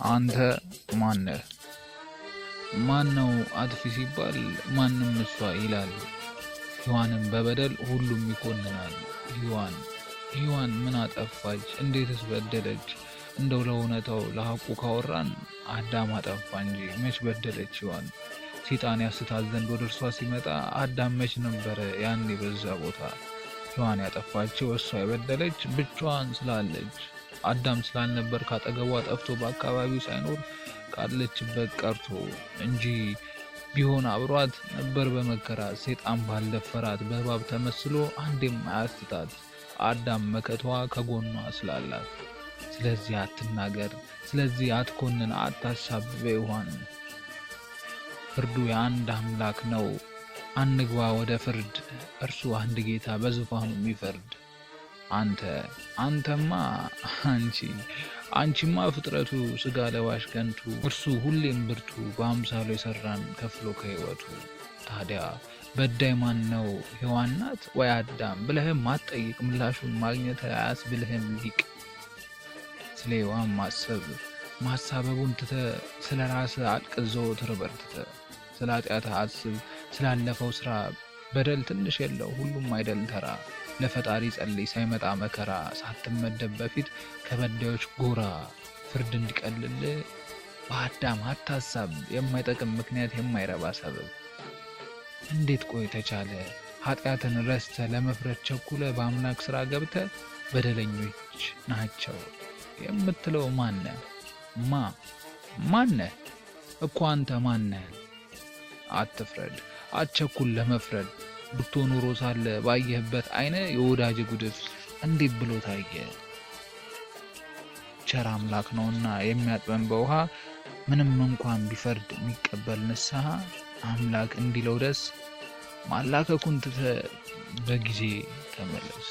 አንተ ማነህ? ማነው አጥፊ ሲባል ማንም እሷ ይላሉ። ሔዋንን በበደል ሁሉም ይኮንናሉ። ሔዋን ምን አጠፋች? እንዴትስ በደለች? እንደው ለእውነታው ለሐቁ ካወራን አዳም አጠፋ እንጂ መች በደለች ሔዋን? ሰይጣን ያስታት ዘንድ ወደ እርሷ ሲመጣ አዳም መች ነበረ ያኔ በዛ ቦታ? ሔዋን ያጠፋችው እሷ የበደለች ብቻዋን ስላለች አዳም ስላልነበር ካጠገቧ ጠፍቶ በአካባቢው ሳይኖር ካለችበት ቀርቶ እንጂ ቢሆን አብሯት ነበር በመከራ ሰይጣን ባልደፈራት በእባብ ተመስሎ አንዴም አያስታት አዳም መከቷ ከጎኗ ስላላት። ስለዚህ አትናገር፣ ስለዚህ አትኮንን፣ አታሳብብ ሔዋን። ፍርዱ የአንድ አምላክ ነው፣ አንግባ ወደ ፍርድ። እርሱ አንድ ጌታ በዙፋኑ የሚፈርድ። አንተማ አንቺማ ፍጥረቱ ስጋ ለባሽ ከንቱ፣ እርሱ ሁሌም ብርቱ በአምሳሉ የሰራን ከፍሎ ከሕይወቱ። ታዲያ በዳይ ማን ነው? ሔዋን ናት ወይ አዳም ብለህም አትጠይቅ፣ ምላሹን ማግኘት አያስብልህም ሊቅ። ስለ ሔዋን ማሳበቡን ትተህ ስለ ራስህ አልቅስ ዘወትር በርትተህ። ስለ ኃጢአትህ አስብ፣ ስላለፈው ስራ በደል ትንሽ የለው ሁሉም አይደል ተራ። ለፈጣሪ ጸልይ ሳይመጣ መከራ፣ ሳትመደብ በፊት ከበዳዮች ጎራ። ፍርድ እንዲቀልል በአዳም አታሳብ፣ የማይጠቅም ምክንያት የማይረባ ሰበብ። እንዴት ቆይ ተቻለ ኃጢአትን ረስተ ለመፍረድ ቸኩለ በአምላክ ስራ ገብተ በደለኞች ናቸው የምትለው ማነህ? ማነህ እኮ አንተ ማነህ? አትፍረድ፣ አትቸኩል ለመፍረድ። ብቶ ኑሮ ሳለ ባየህበት አይነ የወዳጅ ጉድፍ እንዴት ብሎ ታየ? ቸር አምላክ ነውና የሚያጥበን በውሃ፣ ምንም እንኳን ቢፈርድ የሚቀበል ንስሐ። አምላክ እንዲለው ደስ ማላከኩን ትተህ በጊዜ ተመለስ።